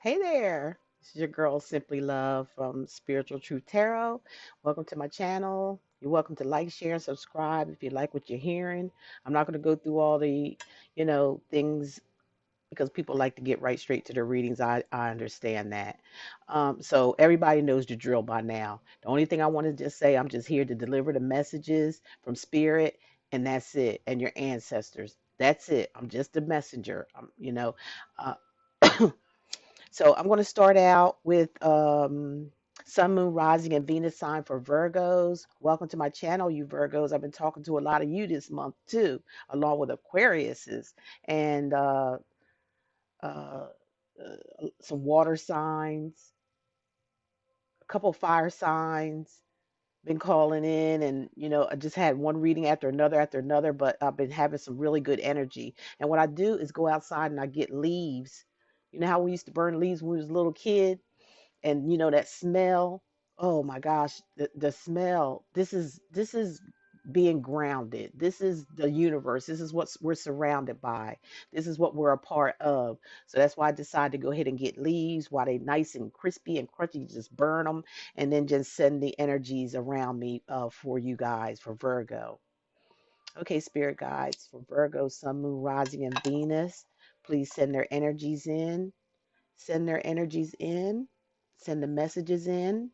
Hey there, this is your girl Simply Love from Spiritual Truth Tarot. Welcome to my channel. You're welcome to like, share, and subscribe if you like what you're hearing. I'm not going to go through all the, things because people like to get right straight to their readings. I understand that. So everybody knows the drill by now. The only thing I want to just say, I'm just here to deliver the messages from Spirit, and that's it. And your ancestors. That's it. I'm just a messenger. Uh, So I'm going to start out with Sun, Moon, Rising, and Venus sign for Virgos. Welcome to my channel, you Virgos. I've been talking to a lot of you this month too, along with Aquariuses and uh, some water signs, a couple fire signs. Been calling in, and I just had one reading after another, but I've been having some really good energy. And what I do is go outside and I get leaves. You know how we used to burn leaves when we was a little kid? And that smell, oh my gosh, the smell, this is being grounded. This is the universe. This is what we're surrounded by. This is what we're a part of. So that's why I decided to go ahead and get leaves while they nice and crispy and crunchy. Just burn them and then just send the energies around me for you guys, for Virgo. Okay, spirit guides for Virgo, Sun, Moon, Rising, and Venus, please send their energies in. Send their energies in. Send the messages in.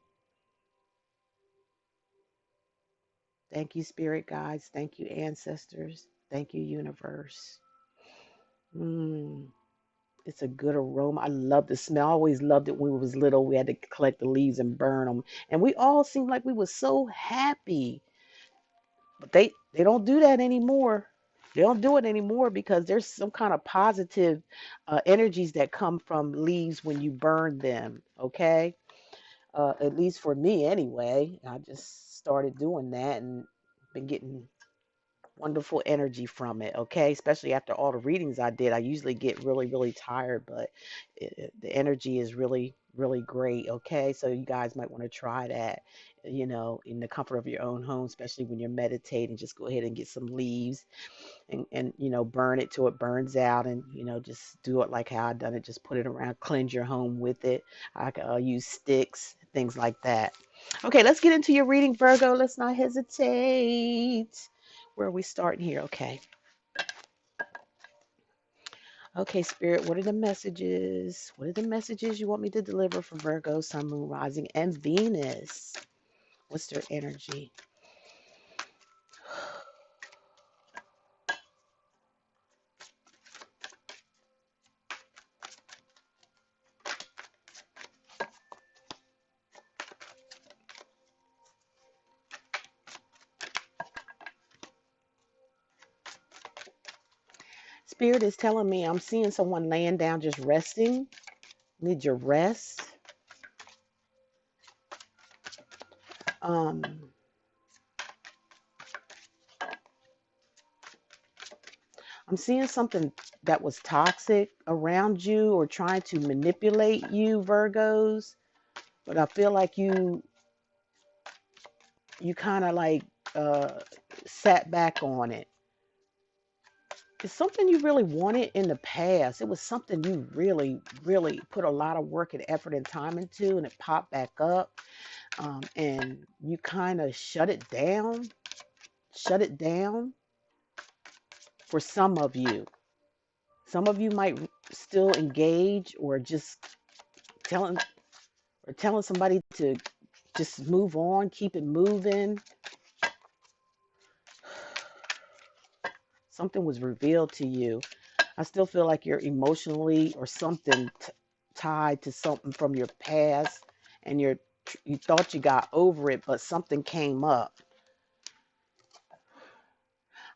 Thank you, spirit guides. Thank you, ancestors. Thank you, universe. Mm, it's a good aroma. I love the smell. I always loved it when we was little. We had to collect the leaves and burn them, and we all seemed like we were so happy. But they don't do that anymore. They don't do it anymore because there's some kind of positive energies that come from leaves when you burn them. Okay, at least for me anyway. I just started doing that and been getting wonderful energy from it. Okay, especially after all the readings I did. I usually get really, really tired, but the energy is really, really great. Okay, so you guys might want to try that, in the comfort of your own home, especially when you're meditating. Just go ahead and get some leaves and burn it till it burns out, and just do it like how I done it. Just put it around, cleanse your home with it. I can use sticks, things like that. Okay, let's get into your reading, Virgo. Let's not hesitate. Where are we starting here? Okay. Okay, Spirit, what are the messages? What are the messages you want me to deliver for Virgo, Sun, Moon, Rising, and Venus? What's their energy? Spirit is telling me I'm seeing someone laying down just resting. Need your rest. Um, I'm seeing something that was toxic around you or trying to manipulate you, Virgos. But I feel like you kind of like uh, sat back on it. It's something you really wanted in the past. It was something you really, really put a lot of work and effort and time into, and it popped back up. And you kind of shut it down for some of you. Some of you might still engage or just telling telling somebody to just move on, keep it moving. Something was revealed to you. I still feel like you're emotionally or something tied to something from your past, and you thought you got over it, but something came up.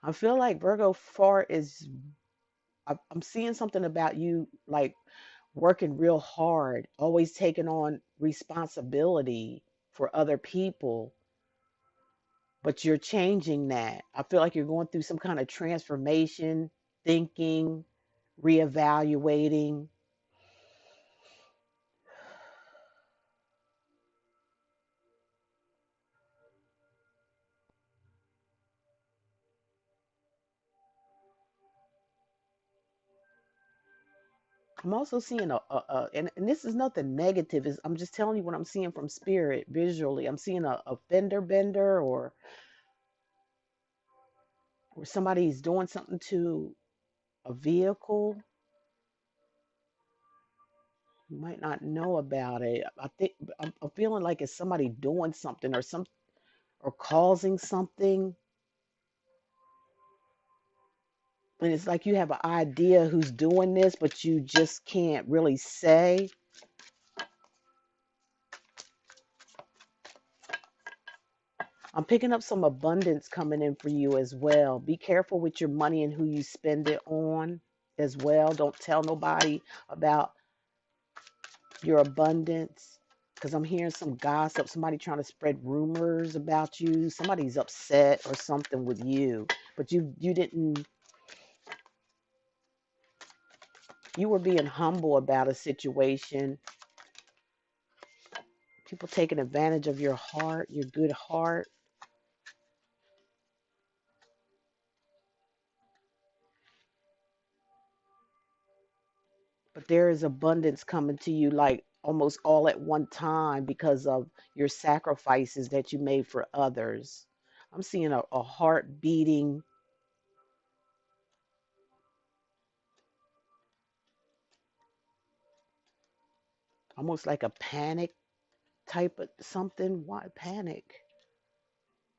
I feel like Virgo far is. I'm seeing something about you like working real hard, always taking on responsibility for other people, but you're changing that. I feel like you're going through some kind of transformation, thinking, reevaluating. I'm also seeing and this is nothing negative. Is I'm just telling you what I'm seeing from spirit visually. I'm seeing a fender bender, or somebody's doing something to a vehicle. You might not know about it. I think I'm feeling like it's somebody doing something or causing something. And it's like you have an idea who's doing this, but you just can't really say. I'm picking up some abundance coming in for you as well. Be careful with your money and who you spend it on as well. Don't tell nobody about your abundance, because I'm hearing some gossip, somebody trying to spread rumors about you. Somebody's upset or something with you, but you didn't. You were being humble about a situation. People taking advantage of your heart, your good heart. But there is abundance coming to you like almost all at one time because of your sacrifices that you made for others. I'm seeing a heart beating, almost like a panic type of something. Why panic?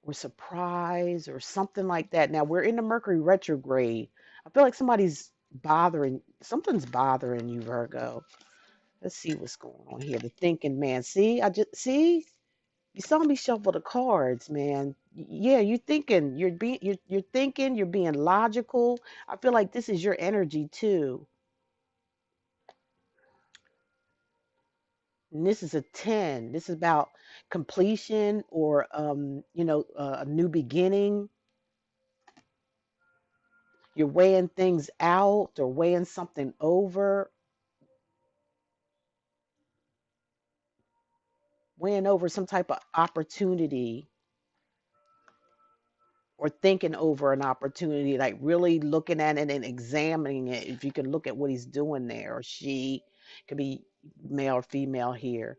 Or surprise or something like that. Now we're in the Mercury retrograde. I feel like something's bothering you, Virgo. Let's see what's going on here. The thinking man. See, you saw me shuffle the cards, man. Yeah, you're thinking, you're being logical. I feel like this is your energy too. And this is a 10. This is about completion or a new beginning. You're weighing things out or weighing something over, weighing over some type of opportunity or thinking over an opportunity, like really looking at it and examining it. If you can look at what he's doing there, or she could be male or female here.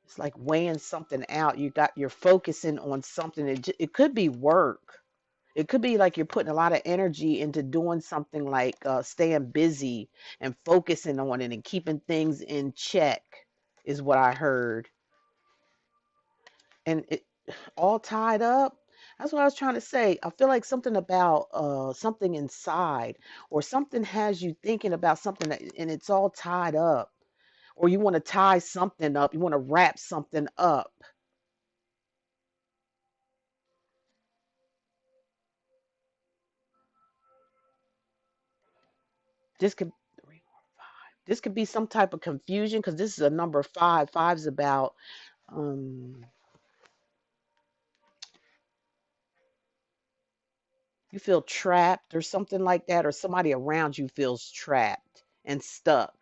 It's like weighing something out. You're focusing on something. It could be work. It could be like you're putting a lot of energy into doing something like staying busy and focusing on it and keeping things in check, is what I heard. And it all tied up. That's what I was trying to say. I feel like something about something inside, or something has you thinking about something and it's all tied up. Or you want to tie something up, you want to wrap something up. This could this could be some type of confusion because this is a number five. Five's about um you feel trapped or something like that, or somebody around you feels trapped and stuck.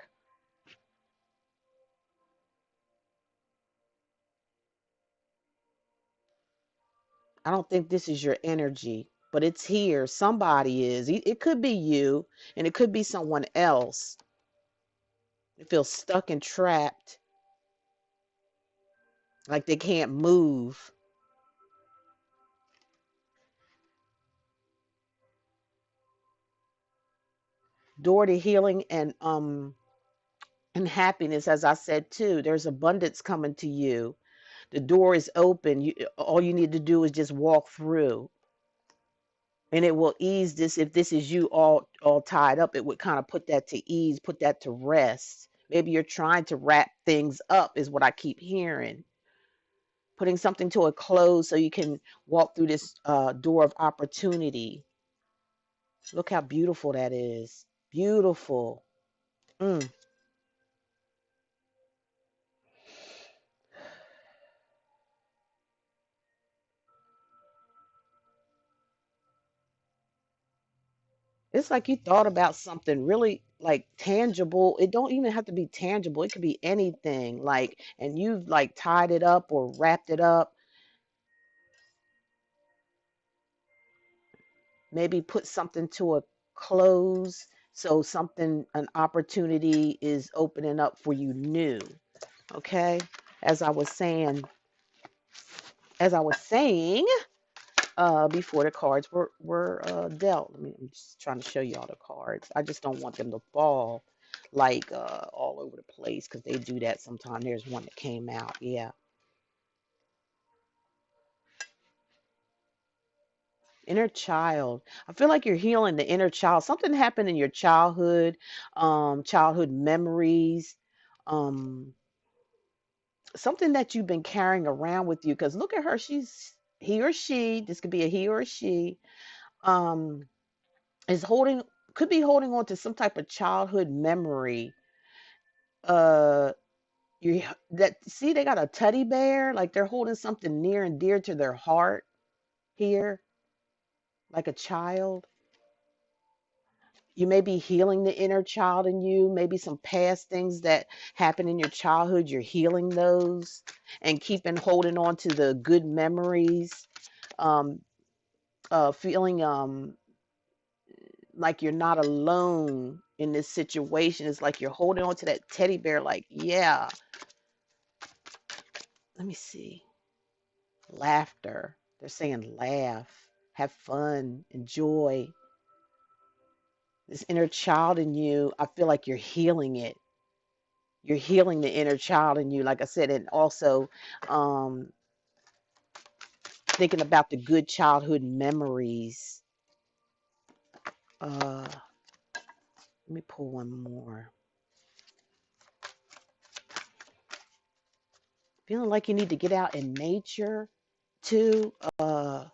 I don't think this is your energy, but it's here. Somebody is. It could be you, and it could be someone else. They feel stuck and trapped, like they can't move. Door to healing and happiness, as I said too. There's abundance coming to you. The door is open. All you need to do is just walk through, and it will ease this. If this is you all tied up, it would kind of put that to ease, put that to rest. Maybe you're trying to wrap things up, is what I keep hearing. Putting something to a close so you can walk through this door of opportunity. Look how beautiful that is. Beautiful. Mm. It's like you thought about something really like tangible. It don't even have to be tangible. It could be anything. Like, and you've like tied it up or wrapped it up. Maybe put something to a close So something, an opportunity is opening up for you new. Okay. As I was saying, as I was saying, before the cards were dealt. I'm just trying to show you all the cards. I just don't want them to fall like all over the place because they do that sometimes. There's one that came out. Yeah. Inner child. I feel like you're healing the inner child. Something happened in your childhood, childhood memories, um, something that you've been carrying around with you. Because look at her. She's he or she. This could be a he or a she. Um, is holding could be holding on to some type of childhood memory. Uh, you that see they got a teddy bear. Like they're holding something near and dear to their heart here, like a child. You may be healing the inner child in you, maybe some past things that happened in your childhood. You're healing those and keeping holding on to the good memories. Um, feeling like you're not alone in this situation. It's like you're holding on to that teddy bear, like, yeah, let me see. Laughter. They're saying laugh, have fun, enjoy. This inner child in you, I feel like you're healing it. You're healing the inner child in you, like I said, and also um, thinking about the good childhood memories. Let me pull one more. Feeling like you need to get out in nature too. Oh,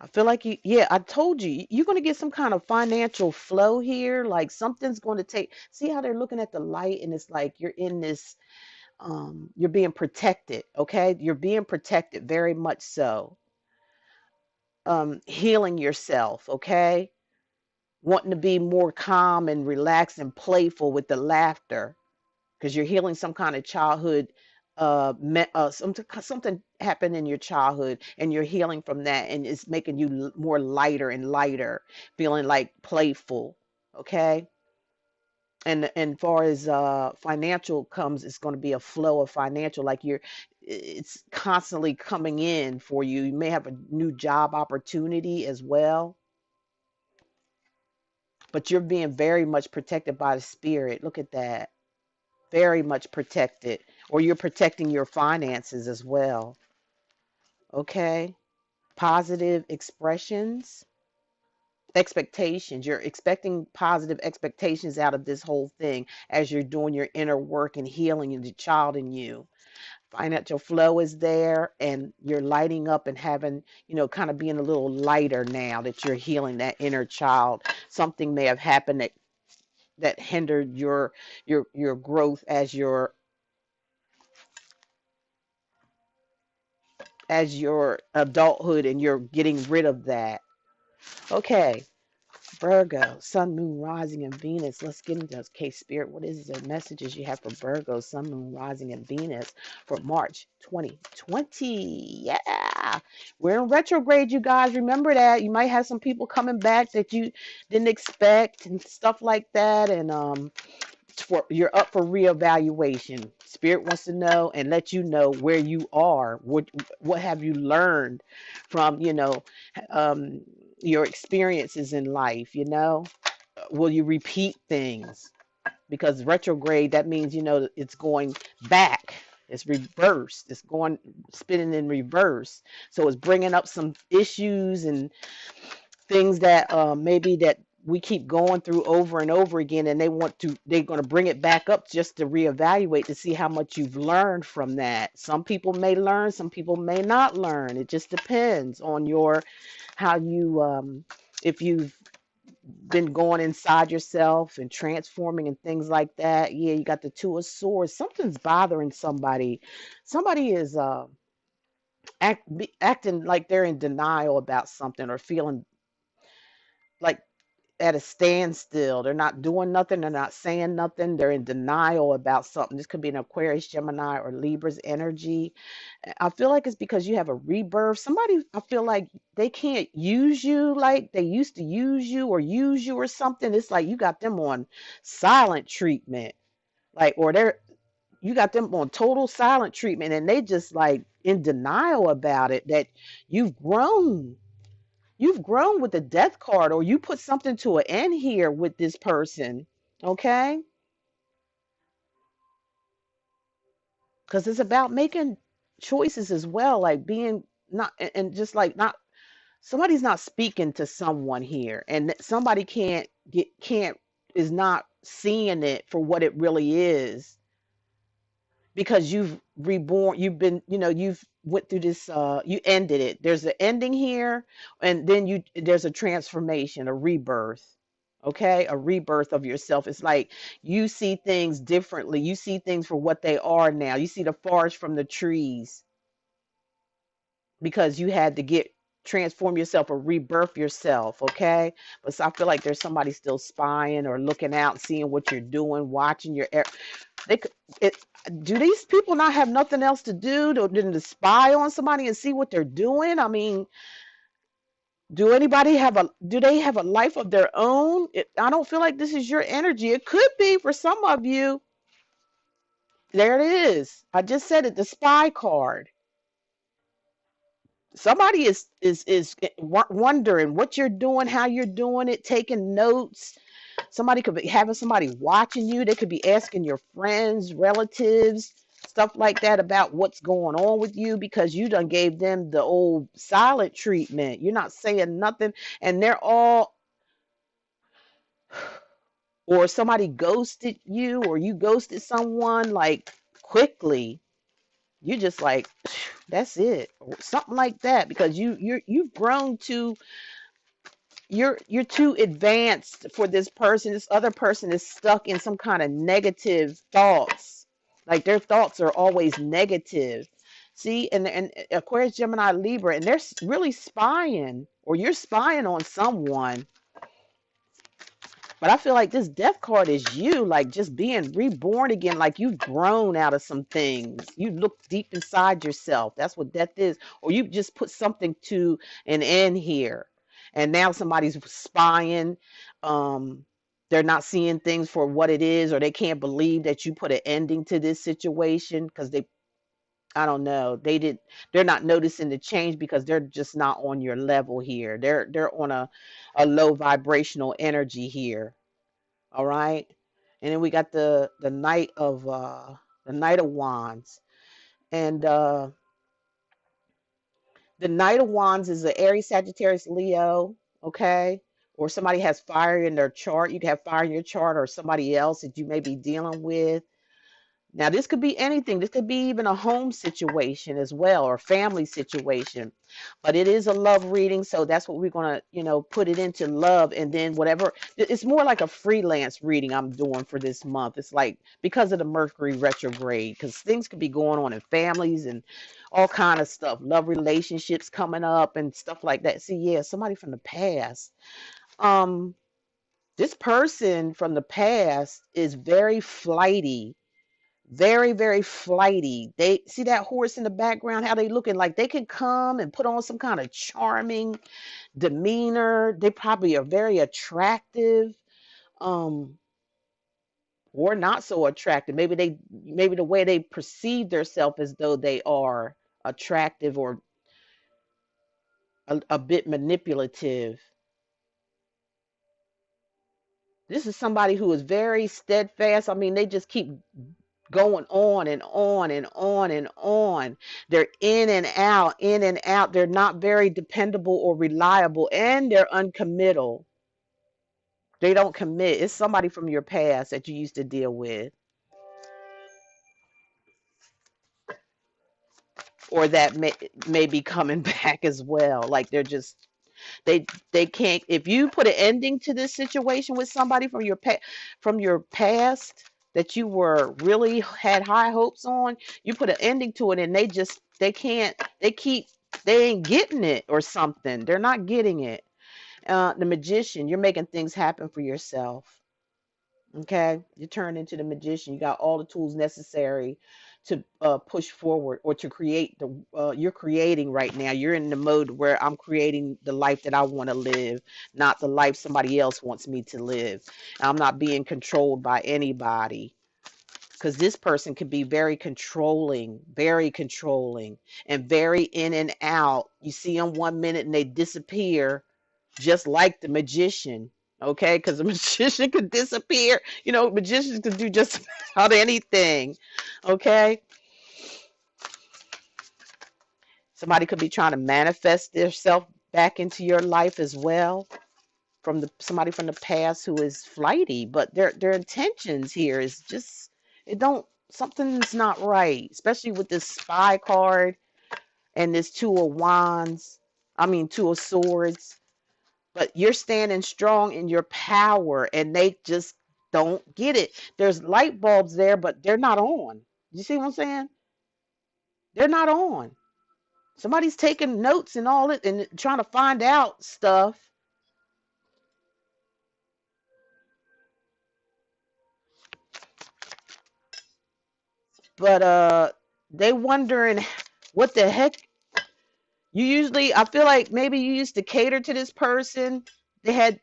I feel like yeah, I told you, you're going to get some kind of financial flow here. Like something's going to take, see how they're looking at the light and it's like you're in this, you're being protected. Okay. You're being protected very much so. Healing yourself. Okay. Wanting to be more calm and relaxed and playful with the laughter because you're healing some kind of childhood something happened in your childhood and you're healing from that and it's making you more lighter and lighter, feeling like playful. Okay. And far as financial comes, it's going to be a flow of financial, like it's constantly coming in for you. You may have a new job opportunity as well, but you're being very much protected by the spirit. Look at that. Very much protected, or you're protecting your finances as well. Okay. Positive expressions, expectations. You're expecting positive expectations out of this whole thing as you're doing your inner work and healing the child in you. Financial flow is there, and you're lighting up and having, kind of being a little lighter now that you're healing that inner child. Something may have happened that hindered your growth as your adulthood, and you're getting rid of that. Okay, Virgo, Sun, Moon, Rising, and Venus. Let's get into this. Okay, Spirit, what is the messages you have for Virgo, Sun, Moon, Rising, and Venus for March 2020? Yeah, we're in retrograde, you guys. Remember that. You might have some people coming back that you didn't expect and stuff like that. And you're up for reevaluation. Spirit wants to know and let you know where you are. What have you learned from um, your experiences in life? Will you repeat things? Because retrograde, that means it's going back. It's reversed. It's going spinning in reverse. So it's bringing up some issues and things that maybe that we keep going through over and over again, and they're going to bring it back up just to reevaluate to see how much you've learned from that. Some people may learn, some people may not learn. It just depends on how you if you've been going inside yourself and transforming and things like that. Yeah, you got the Two of Swords. Something's bothering somebody. Somebody is acting like they're in denial about something, or feeling like at a standstill. They're not doing nothing. They're not saying nothing. They're in denial about something. This could be an Aquarius, Gemini, or Libra's energy. I feel like it's because you have a rebirth. Somebody, I feel like they can't use you like they used to use you or something. It's like you got them on silent treatment. Like, or you got them on total silent treatment and they just like in denial about it that you've grown. You've grown with the death card, or you put something to an end here with this person, okay? Because it's about making choices as well, like being not, and just like not, somebody's not speaking to someone here, and somebody is not seeing it for what it really is because you've reborn, you've been, you've went through this, you ended it. There's an ending here, and then there's a transformation, a rebirth. Okay, a rebirth of yourself. It's like you see things differently. You see things for what they are now. You see the forest from the trees because you had to get transform yourself or rebirth yourself. Okay, but so I feel like there's somebody still spying or looking out, seeing what you're doing, watching your. They could. It, do these people not have nothing else to do than to spy on somebody and see what they're doing? I mean, do they have a life of their own? I don't feel like this is your energy. It could be for some of you. There it is. I just said it, the spy card. Somebody is wondering what you're doing, how you're doing it, taking notes. Somebody could be having somebody watching you. They could be asking your friends, relatives, stuff like that about what's going on with you because you done gave them the old silent treatment. You're not saying nothing, and they're all, or somebody ghosted you, or you ghosted someone like quickly. You just like, that's it, or something like that, because you've grown to, you're too advanced for this person. This other person is stuck in some kind of negative thoughts. Like their thoughts are always negative. See, and Aquarius, Gemini, Libra, and they're really spying, or you're spying on someone. But I feel like this death card is you, like just being reborn again, like you've grown out of some things. You look deep inside yourself. That's what death is. Or you just put something to an end here. And now somebody's spying. Um, they're not seeing things for what it is, or they can't believe that you put an ending to this situation because I don't know, they're not noticing the change because they're just not on your level here. They're on a low vibrational energy here. All right. And then we got the Knight of Wands. And the Knight of Wands is an Aries, Sagittarius, Leo, okay? Or somebody has fire in their chart. You can have fire in your chart, or somebody else that you may be dealing with. Now, this could be anything. This could be even a home situation as well, or family situation. But it is a love reading, so that's what we're going to, put it into love. And then whatever, it's more like a freelance reading I'm doing for this month. It's like because of the Mercury retrograde, because things could be going on in families and all kind of stuff, love relationships coming up and stuff like that. See, yeah, somebody from the past. Um, this person from the past is very flighty, very, very flighty. They see that horse in the background, how they looking like they can come and put on some kind of charming demeanor. They probably are very attractive, um, or not so attractive. Maybe the way they perceive themselves as though they are attractive, or a bit manipulative. This is somebody who is very steadfast. I mean, they just keep going on and on and on and on. They're in and out, in and out. They're not very dependable or reliable, and they're uncommittal. They don't commit. It's somebody from your past that you used to deal with, or that may be coming back as well. Like they they can't. If you put an ending to this situation with somebody from your past that you were really had high hopes on, you put an ending to it, and they can't. They ain't getting it or something. They're not getting it. The Magician, you're making things happen for yourself. Okay, you turn into the Magician. You got all the tools necessary to push forward or to create the. You're creating right now. You're in the mode where I'm creating the life that I want to live, not the life somebody else wants me to live. I'm not being controlled by anybody, because this person could be very controlling, and very in and out. You see them 1 minute and they disappear, just like the Magician. Okay, because the magician could disappear. You know, magicians could do just about anything. Okay, somebody could be trying to manifest themselves back into your life as well, from the somebody from the past who is flighty, but their intentions here is just, it don't, something's not right, especially with this spy card and this two of wands, I mean two of swords. But you're standing strong in your power and they just don't get it. There's light bulbs there, but they're not on. You see what I'm saying? They're not on. Somebody's taking notes and all it and trying to find out stuff, but they wondering what the heck. You usually, I feel like maybe you used to cater to this person. They had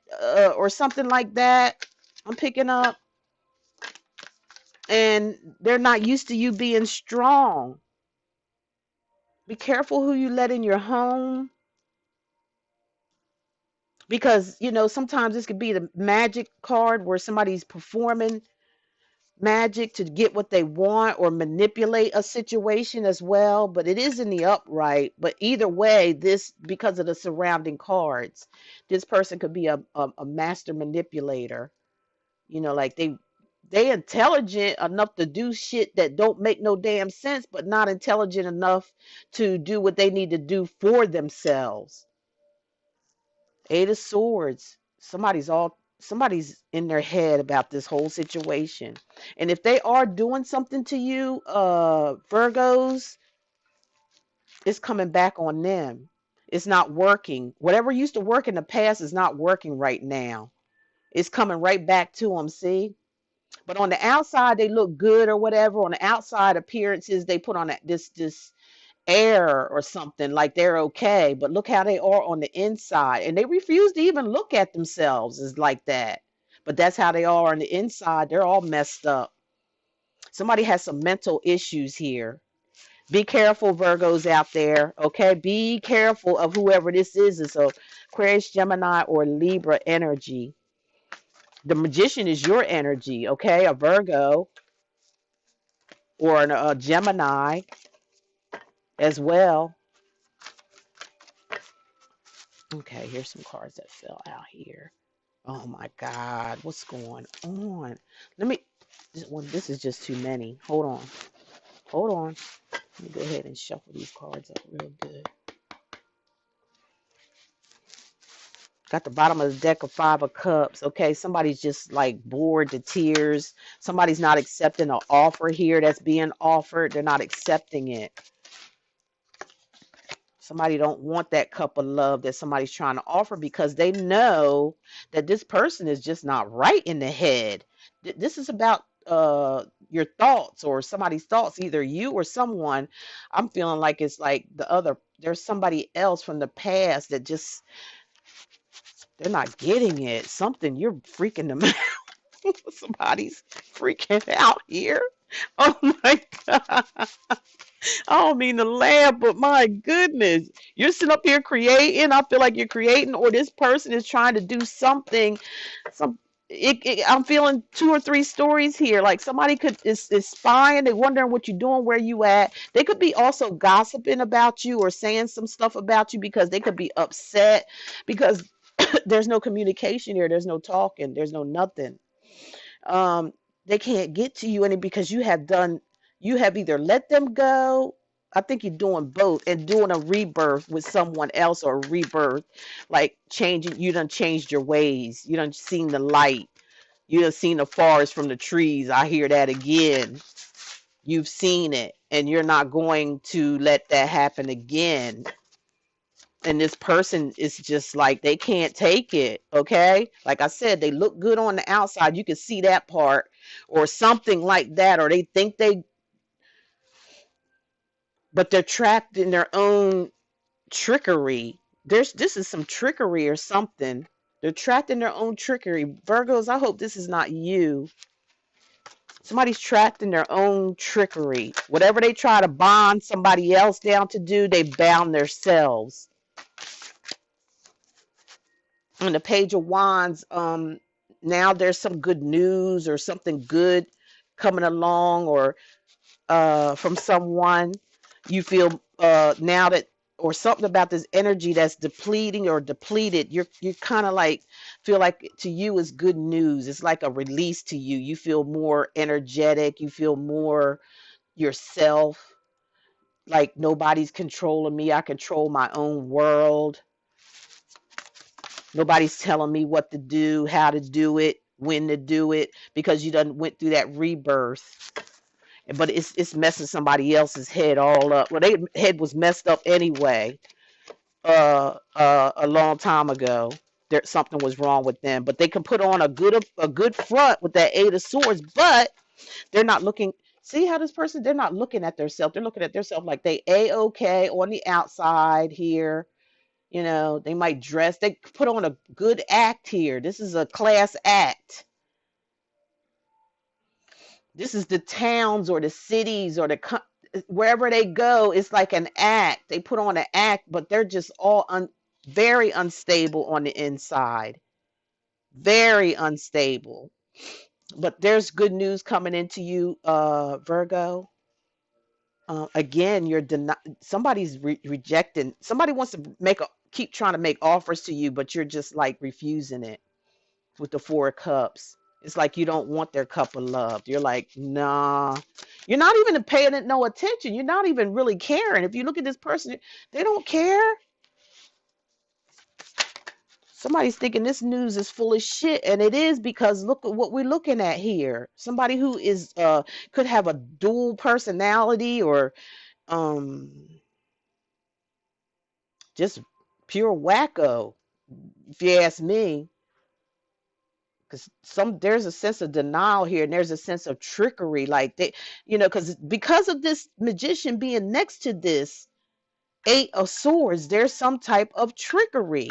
or something like that. I'm picking up, and they're not used to you being strong. Be careful who you let in your home, because you know sometimes this could be the magic card where somebody's performing magic to get what they want or manipulate a situation as well, but it is in the upright. But either way, this, because of the surrounding cards, this person could be a master manipulator. You know, like they intelligent enough to do shit that don't make no damn sense, but not intelligent enough to do what they need to do for themselves. Eight of Swords. Somebody's in their head about this whole situation. And if they are doing something to you, Virgos, it's coming back on them. It's not working. Whatever used to work in the past is not working right now. It's coming right back to them, see? But on the outside, they look good or whatever. On the outside appearances, they put on this air or something like they're okay, but look how they are on the inside, and they refuse to even look at themselves as like that. But that's how they are on the inside. They're all messed up. Somebody has some mental issues here. Be careful, Virgos out there. Okay, be careful of whoever this is. It's a Aquarius, Gemini, or Libra energy. The Magician is your energy. Okay, a Virgo or a Gemini as well. Okay, here's some cards that fell out here. Oh my God, what's going on? Let me, this is just too many. Hold on. Hold on. Let me go ahead and shuffle these cards up real good. Got the bottom of the deck of Five of Cups. Okay, somebody's just like bored to tears. Somebody's not accepting an offer here that's being offered. They're not accepting it. Somebody don't want that cup of love that somebody's trying to offer, because they know that this person is just not right in the head. This is about your thoughts or somebody's thoughts, either you or someone. I'm feeling like it's like there's somebody else from the past that just, they're not getting it. Something, you're freaking them out. Somebody's freaking out here. Oh my God. I don't mean to laugh, but my goodness, you're sitting up here creating. I feel like you're creating, or this person is trying to do something. Some, I'm feeling two or three stories here. Like somebody is spying. They're wondering what you're doing, where you at. They could be also gossiping about you or saying some stuff about you, because they could be upset because there's no communication here. There's no talking. There's no nothing. um they can't get to you any, because you have either let them go. I think you're doing both, and doing a rebirth with someone else, or a rebirth, like changing. You done changed your ways. You done seen the light. You done seen the forest from the trees. I hear that again. You've seen it, and you're not going to let that happen again. And this person is just like they can't take it. Okay, like I said, they look good on the outside, you can see that part, or something like that, or they think they, but they're trapped in their own trickery. This is some trickery or something. They're trapped in their own trickery. Virgos, I hope this is not you. Somebody's trapped in their own trickery. Whatever they try to bond somebody else down to do, they bound themselves. On the Page of Wands, now there's some good news or something good coming along, or from someone. You feel now that, or something about this energy that's depleting or depleted. You're kind of like feel like to you is good news. It's like a release to you. You feel more energetic. You feel more yourself. Like nobody's controlling me. I control my own world. Nobody's telling me what to do, how to do it, when to do it, because you done went through that rebirth. But it's messing somebody else's head all up. Well, their head was messed up anyway. A long time ago, there something was wrong with them. But they can put on a good front with that Eight of Swords, but they're not looking. See how this person? They're not looking at themselves. They're looking at themselves like they okay on the outside here. You know, they might dress. They put on a good act here. This is a class act. This is the towns or the cities or wherever they go, it's like an act. They put on an act, but they're just all very unstable on the inside. Very unstable. But there's good news coming into you, Virgo. Again, somebody's rejecting. Somebody wants to keep trying to make offers to you, but you're just like refusing it with the Four of Cups. It's like you don't want their cup of love. You're like, nah. You're not even paying it no attention. You're not even really caring. If you look at this person, they don't care. Somebody's thinking this news is full of shit, and it is, because look at what we're looking at here. Somebody who is could have a dual personality, or just pure wacko, if you ask me. Because there's a sense of denial here, and there's a sense of trickery, like they, because of this magician being next to this Eight of Swords, there's some type of trickery.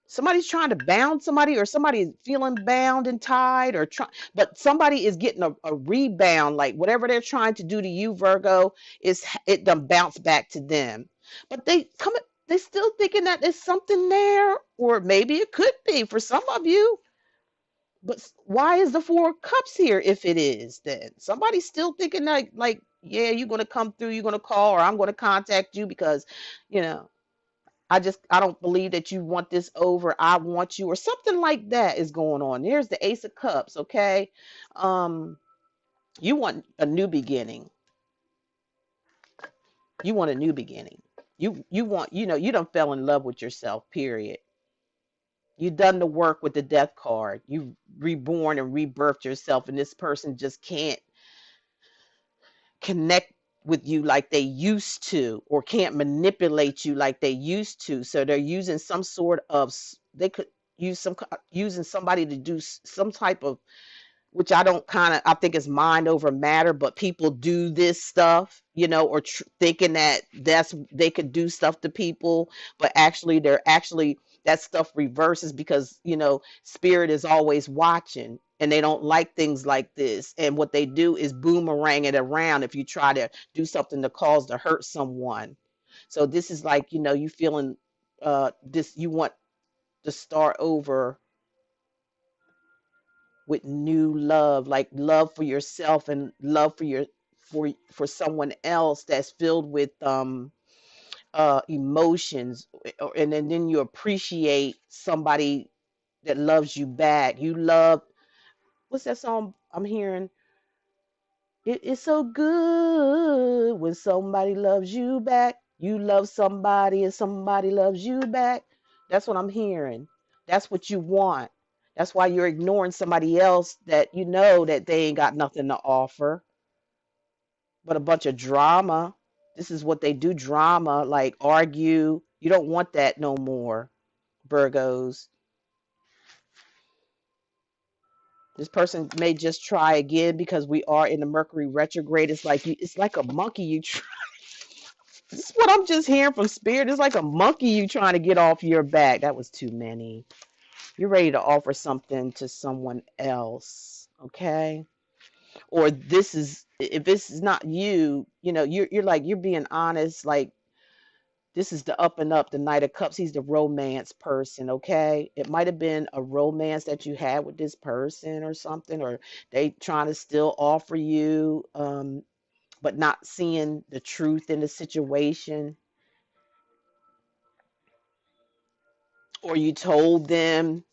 Somebody's trying to bound somebody, or somebody is feeling bound and tied, or but somebody is getting a rebound, like whatever they're trying to do to you, Virgo, it done bounce back to them. But they still thinking that there's something there, or maybe it could be for some of you. But why is the Four of Cups here if it is? Then somebody's still thinking like, yeah, you're going to come through, you're going to call, or I'm going to contact you because, you know, I don't believe that you want this over. I want you, or something like that is going on. There's the Ace of Cups, okay? You want a new beginning. You want a new beginning. You want, you done fell in love with yourself, period. You done the work with the Death card. You reborn and rebirthed yourself, and this person just can't connect with you like they used to, or can't manipulate you like they used to. So they're using some sort of, they could use using somebody to do some type of, which I think is mind over matter, but people do this stuff, or thinking that they could do stuff to people, but actually that stuff reverses, because, spirit is always watching, and they don't like things like this. And what they do is boomerang it around if you try to do something to cause to hurt someone. So this is like, you feeling this, you want to start over with new love, like love for yourself and love for someone else, that's filled with emotions. And then you appreciate somebody that loves you back. You love, what's that song I'm hearing? It's so good when somebody loves you back. You love somebody and somebody loves you back. That's what I'm hearing. That's what you want. That's why you're ignoring somebody else that you know that they ain't got nothing to offer but a bunch of drama. This is what they do, drama, like argue. You don't want that no more, Virgos. This person may just try again because we are in the Mercury retrograde. It's like it's like a monkey you try. This is what I'm just hearing from spirit. It's like a monkey you trying to get off your back. That was too many. You're ready to offer something to someone else, okay? Or this is, if this is not you, you're like, you're being honest, like this is the up and up, the Knight of Cups. He's the romance person, okay? It might have been a romance that you had with this person or something, or they trying to still offer you, but not seeing the truth in the situation. Or you told them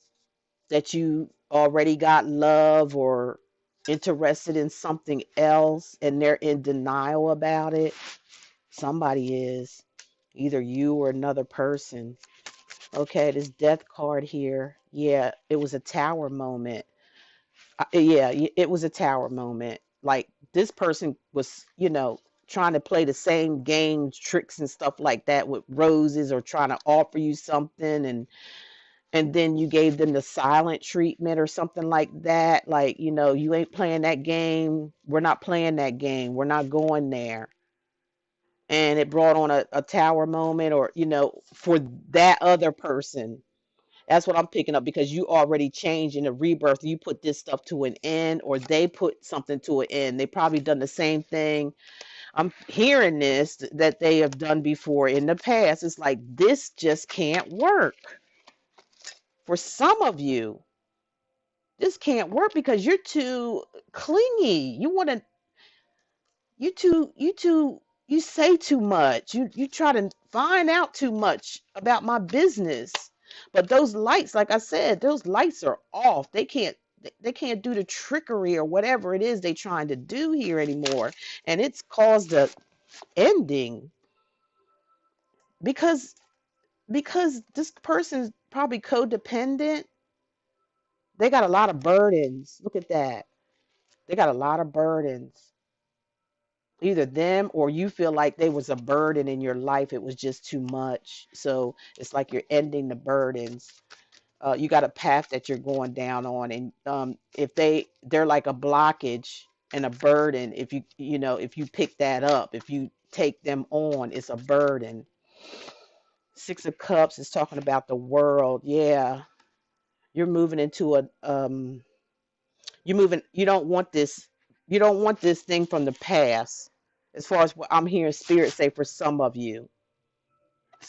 that you already got love or interested in something else and they're in denial about it. Somebody is, either you or another person. Okay, this death card here. Yeah, it was a tower moment. Yeah, it was a tower moment. Like this person was, trying to play the same games, tricks and stuff like that with roses, or trying to offer you something, and then you gave them the silent treatment or something like that. Like, you ain't playing that game. We're not playing that game. We're not going there. And it brought on a tower moment, or, for that other person. That's what I'm picking up, because you already changed in a rebirth. You put this stuff to an end, or they put something to an end. They probably done the same thing. I'm hearing this that they have done before in the past. It's like, this just can't work. For some of you, this can't work because you're too clingy. You say too much. You try to find out too much about my business. But those lights, like I said, those lights are off. They can't do the trickery or whatever it is they trying to do here anymore. And it's caused a ending because this person's probably codependent. They got a lot of burdens. Look at that. They got a lot of burdens. Either them or you feel like they was a burden in your life. It was just too much. So it's like you're ending the burdens. You got a path that you're going down on, and if they're like a blockage and a burden. If you pick that up, if you take them on, it's a burden. Six of Cups is talking about the world. Yeah, you're moving into a you moving you don't want this, thing from the past. As far as what I'm hearing spirit say, for some of you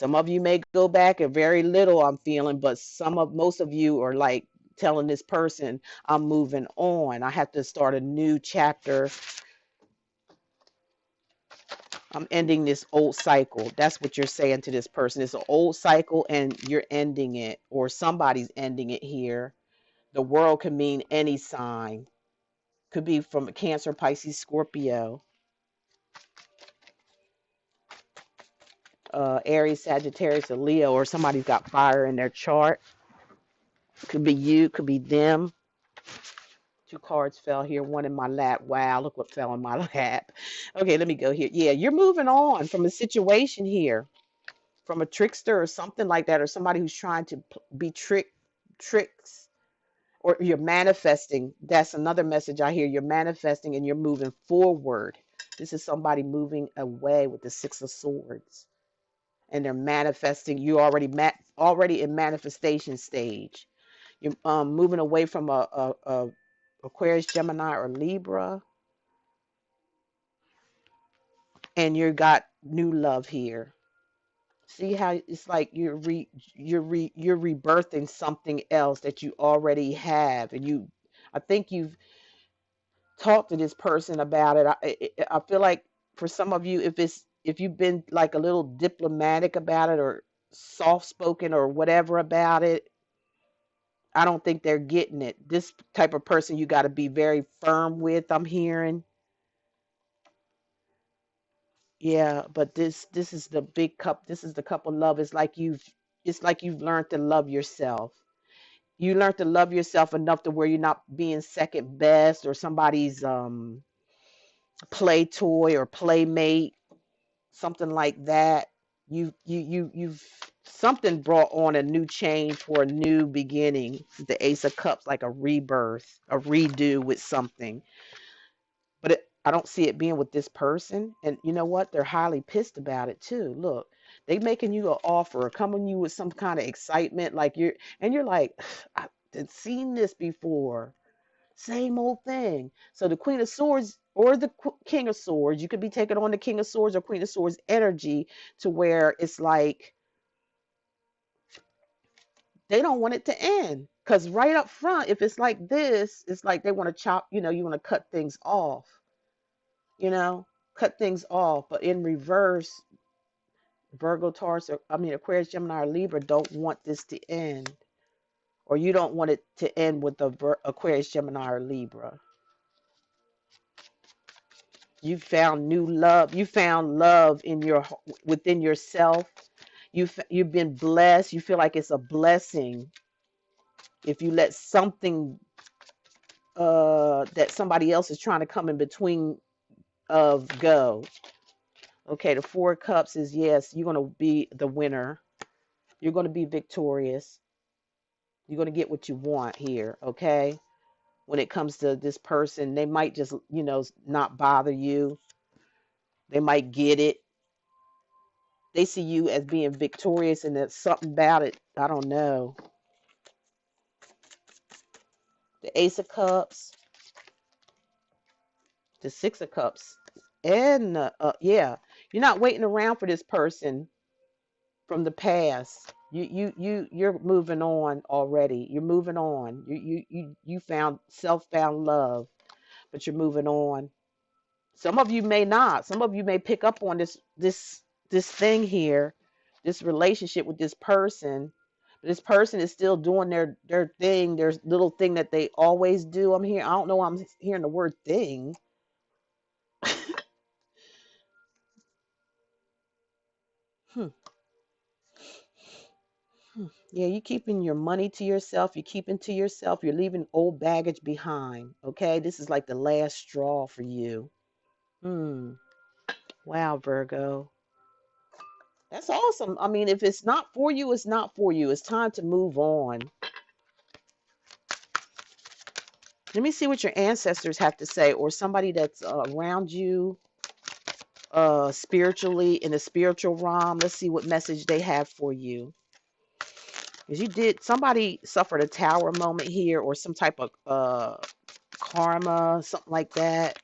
may go back a very little, I'm feeling, but most of you are like telling this person, I'm moving on, I have to start a new chapter, I'm ending this old cycle. That's what you're saying to this person. It's an old cycle and you're ending it, or somebody's ending it here. The world can mean any sign, could be from a Cancer, Pisces, Scorpio, Aries, Sagittarius, or Leo, or somebody's got fire in their chart. Could be you, could be them. Two cards fell here, one in my lap. Wow, look what fell in my lap. Okay, let me go here. Yeah, you're moving on from a situation here, from a trickster or something like that, or somebody who's trying to be tricks, or you're manifesting. That's another message I hear. You're manifesting and you're moving forward. This is somebody moving away with the Six of Swords, and they're manifesting. You already in manifestation stage. You're moving away from a Aquarius, Gemini, or Libra, and you got new love here. See how it's like you're rebirthing something else that you already have, and I think you've talked to this person about it. I feel like for some of you, if you've been like a little diplomatic about it, or soft spoken or whatever about it, I don't think they're getting it. This type of person you got to be very firm with, I'm hearing. Yeah, but this is the big cup. This is the cup of love. It's like you've learned to love yourself. You learned to love yourself enough to where you're not being second best or somebody's play toy or playmate, something like that. You've something brought on a new change for a new beginning. The Ace of Cups, like a rebirth, a redo with something. But I don't see it being with this person. And you know what? They're highly pissed about it too. Look, they making you an offer, coming you with some kind of excitement, like you're like, I've seen this before. Same old thing. So the Queen of Swords or the King of Swords, you could be taking on the King of Swords or Queen of Swords energy to where it's like they don't want it to end. Because right up front, if it's like this, it's like they want to chop, you want to cut things off, you know, cut things off. But in reverse, Virgo, Taurus, Aquarius, Gemini, or Libra don't want this to end. Or you don't want it to end with the Aquarius, Gemini, or Libra. You found new love. You found love in within yourself. You've been blessed. You feel like it's a blessing if you let something that somebody else is trying to come in between of go. Okay, the Four of Cups is yes, you're going to be the winner. You're going to be victorious. You're going to get what you want here, okay? When it comes to this person, they might just, not bother you. They might get it. They see you as being victorious, and there's something about it. I don't know. The Ace of Cups, the Six of Cups, and yeah, you're not waiting around for this person from the past. You're moving on already. You're moving on. You found found love, but you're moving on. Some of you may not. Some of you may pick up on this thing here, this relationship with this person. This person is still doing their thing, their little thing that they always do. I'm here. I don't know why I'm hearing the word thing. Hmm. Yeah, you're keeping your money to yourself. You're keeping to yourself. You're leaving old baggage behind. Okay, this is like the last straw for you. Hmm. Wow, Virgo. That's awesome. I mean, if it's not for you, it's not for you. It's time to move on. Let me see what your ancestors have to say, or somebody that's around you spiritually in the spiritual realm. Let's see what message they have for you. Because somebody suffered a tower moment here, or some type of karma, something like that.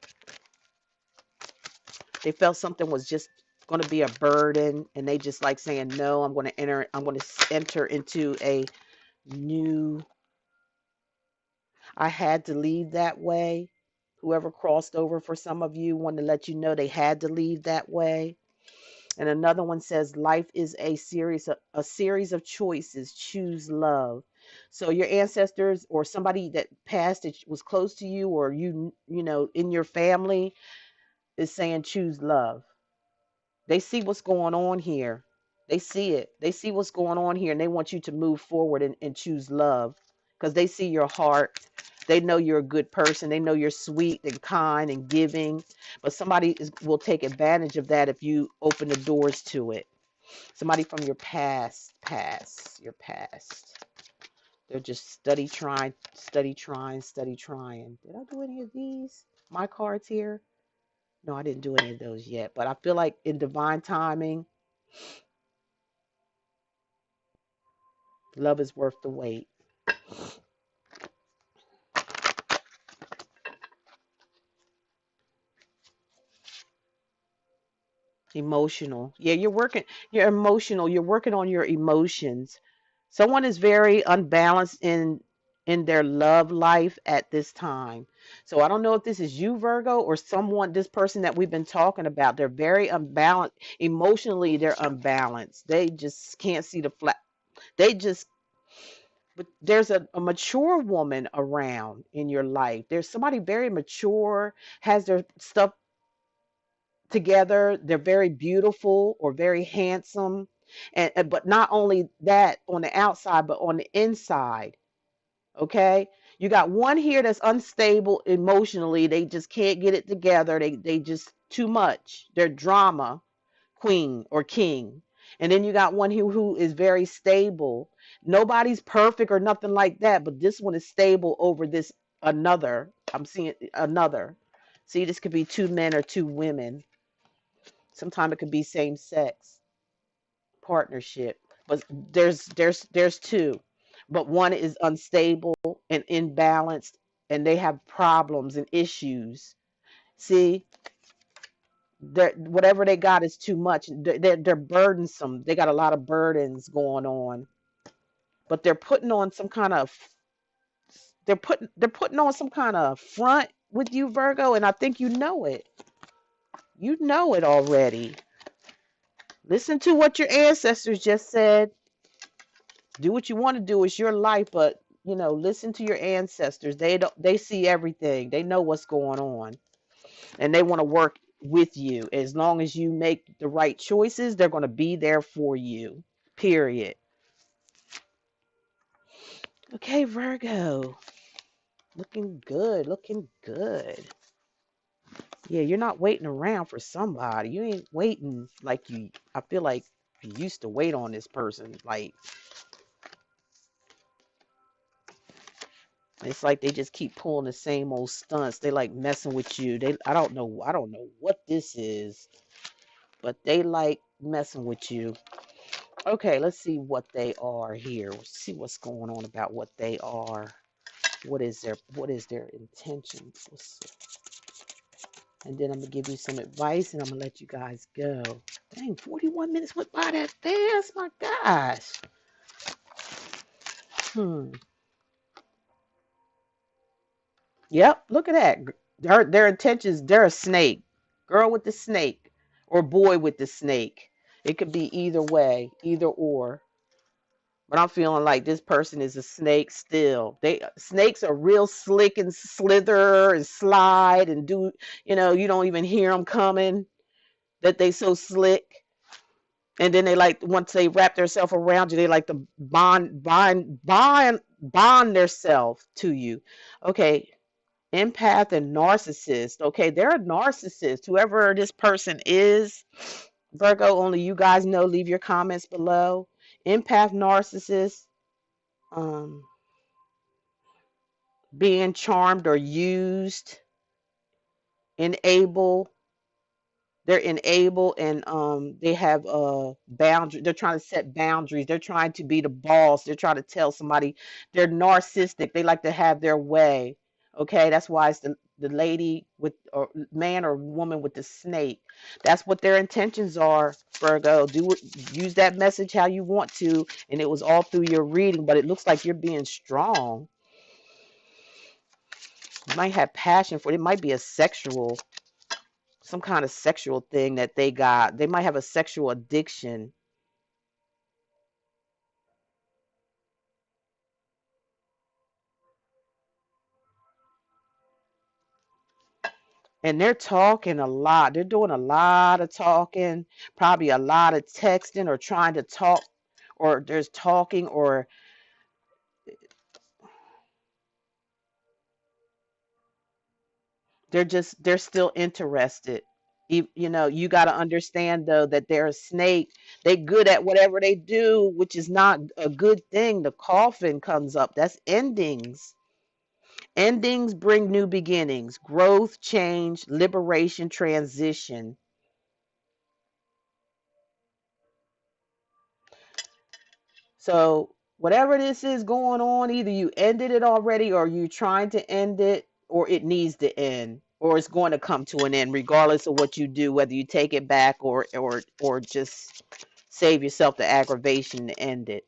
They felt something was just going to be a burden, and they just like saying, no, I'm going to enter into a new, I had to leave that way. Whoever crossed over, for some of you, wanted to let you know they had to leave that way. And another one says, life is a series of choices. Choose love. So your ancestors or somebody that passed that was close to you, or in your family, is saying choose love. They see what's going on here. They see it. They see what's going on here, and they want you to move forward and choose love, because they see your heart. They know you're a good person. They know you're sweet and kind and giving. But somebody will take advantage of that if you open the doors to it. Somebody from your past. Your past. They're just study trying. Did I do any of these? My cards here? No, I didn't do any of those yet. But I feel like in divine timing, love is worth the wait. Emotional. Yeah, you're emotional. You're working on your emotions. Someone is very unbalanced in their love life at this time. So I don't know if this is you, Virgo, or this person that we've been talking about. They're very unbalanced. Emotionally, they're unbalanced. They just can't see the flat. They just But there's a mature woman around in your life. There's somebody very mature, has their stuff together. They're very beautiful or very handsome. But not only that on the outside, but on the inside. Okay. You got one here that's unstable emotionally. They just can't get it together. They just too much. They're drama queen or king. And then you got one who is very stable. Nobody's perfect or nothing like that, but this one is stable over this another. I'm seeing another. See, this could be two men or two women. Sometimes it could be same sex partnership, but there's two, but one is unstable and imbalanced, and they have problems and issues. See, whatever they got is too much. They're burdensome. They got a lot of burdens going on, but they're putting on some kind of they're putting on some kind of front with you, Virgo, and I think you know it. You know it already. Listen to what your ancestors just said. Do what you want to do. It's your life, but listen to your ancestors. They see everything. They know what's going on, and they want to work with you. As long as you make the right choices, they're going to be there for you. Period. Okay, Virgo. Looking good. Looking good. Yeah, you're not waiting around for somebody. You ain't waiting like I feel like you used to wait on this person. Like, it's like they just keep pulling the same old stunts. They like messing with you. I don't know what this is, but they like messing with you. Okay, let's see what they are here. See what's going on about what they are. What is their intentions? Let's see. And then I'm gonna give you some advice and I'm gonna let you guys go. Dang, 41 minutes went by that fast. My gosh. Hmm. Yep, look at that. Their intentions, they're a snake. Girl with the snake or boy with the snake. It could be either way, either or. But I'm feeling like this person is a snake still. Snakes are real slick and slither and slide and do, you don't even hear them coming, that they so slick. And then they like, once they wrap themselves around you, they like to bond themselves to you. Okay, empath and narcissist. Okay, they're a narcissist. Whoever this person is, Virgo, only you guys know. Leave your comments below. Empath, narcissist, um, being charmed or used, enable. They're enable and they have boundary. They're trying to set boundaries. They're trying to be the boss. They're trying to tell somebody. They're narcissistic. They like to have their way. Okay, that's why it's the lady with or man or woman with the snake. That's what their intentions are, Virgo. Use that message how you want to, and it was all through your reading, but it looks like you're being strong. You might have passion for it. It might be some kind of sexual thing that they got. They might have a sexual addiction. And they're talking a lot. They're doing a lot of talking, probably a lot of texting or trying to talk, or there's talking, or they're still interested. You got to understand though that they're a snake. They good at whatever they do, which is not a good thing. The coffin comes up. That's endings. Endings bring new beginnings, growth, change, liberation, transition. So, whatever this is going on, either you ended it already or you trying to end it, or it needs to end, or it's going to come to an end, regardless of what you do, whether you take it back or just save yourself the aggravation to end it.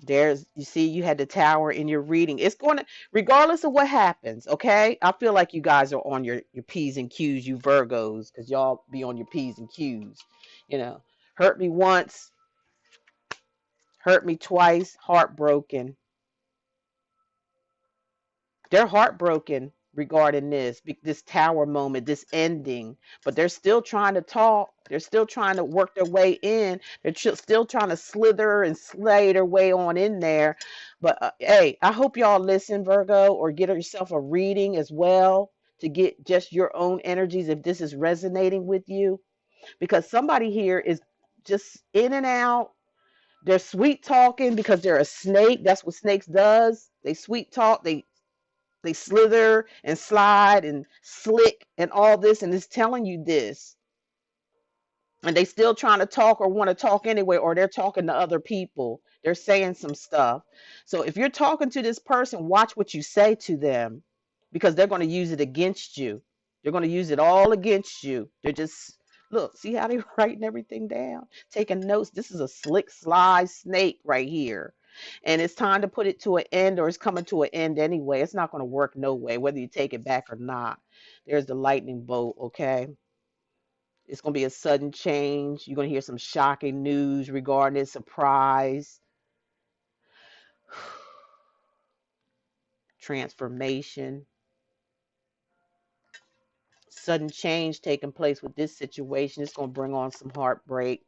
You see, you had the tower in your reading. It's going to, regardless of what happens, okay? I feel like you guys are on your P's and Q's, you Virgos, because y'all be on your P's and Q's. You know, hurt me once, hurt me twice, heartbroken. They're heartbroken regarding this tower moment, this ending, but they're still trying to talk. They're still trying to work their way in. They're still trying to slither and slay their way on in there. But hey, I hope y'all listen, Virgo, or get yourself a reading as well to get just your own energies if this is resonating with you. because somebody here is just in and out. They're sweet talking because they're a snake. That's what snakes does. They sweet talk. They slither and slide and slick and all this, and it's telling you this. And they still trying to talk or want to talk anyway, or they're talking to other people. They're saying some stuff. So if you're talking to this person, watch what you say to them, because they're going to use it against you. They're going to use it all against you. They're just, look, see how they're writing everything down, taking notes. This is a slick, sly snake right here. And it's time to put it to an end, or it's coming to an end anyway. It's not going to work no way, whether you take it back or not. There's the lightning bolt, okay? It's going to be a sudden change. You're going to hear some shocking news regarding it, surprise, transformation, sudden change taking place with this situation. It's going to bring on some heartbreak.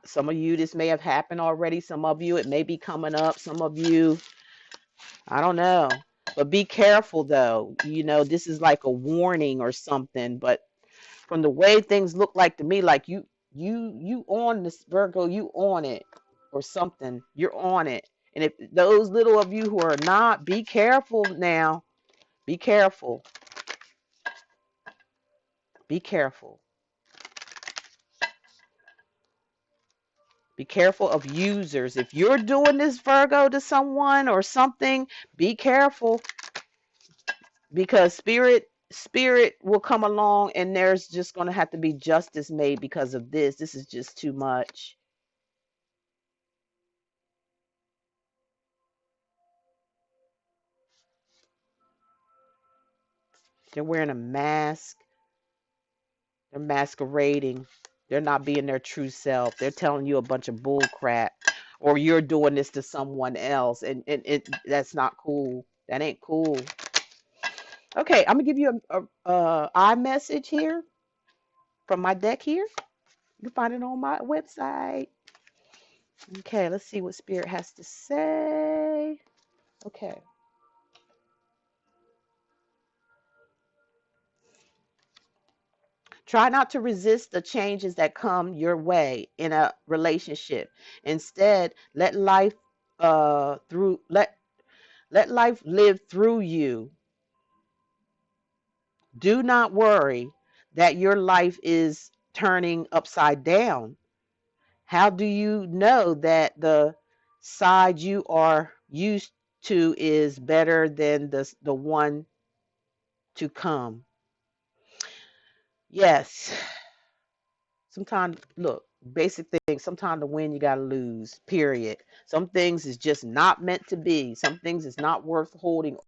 Some of you, this may have happened already. Some of you, it may be coming up. Some of you, I don't know. But be careful, though. You know, this is like a warning or something. But from the way things look like to me, like you on this, Virgo, you on it or something. You're on it. And if those little of you who are not, be careful now. Be careful. Be careful. Be careful of users. If you're doing this, Virgo, to someone or something, be careful, because spirit will come along and there's just going to have to be justice made because of this. This is just too much. They're wearing a mask. They're masquerading. They're not being their true self. They're telling you a bunch of bull crap, or you're doing this to someone else, and that's not cool. That ain't cool. Okay, I'm gonna give you a iMessage here from my deck here. You can find it on my website. Okay, let's see what Spirit has to say. Okay. Try not to resist the changes that come your way in a relationship. Instead, let life let life live through you. Do not worry that your life is turning upside down. How do you know that the side you are used to is better than the one to come? Yes. Sometimes, look, basic things. Sometimes to win, you got to lose, period. Some things is just not meant to be. Some things is not worth holding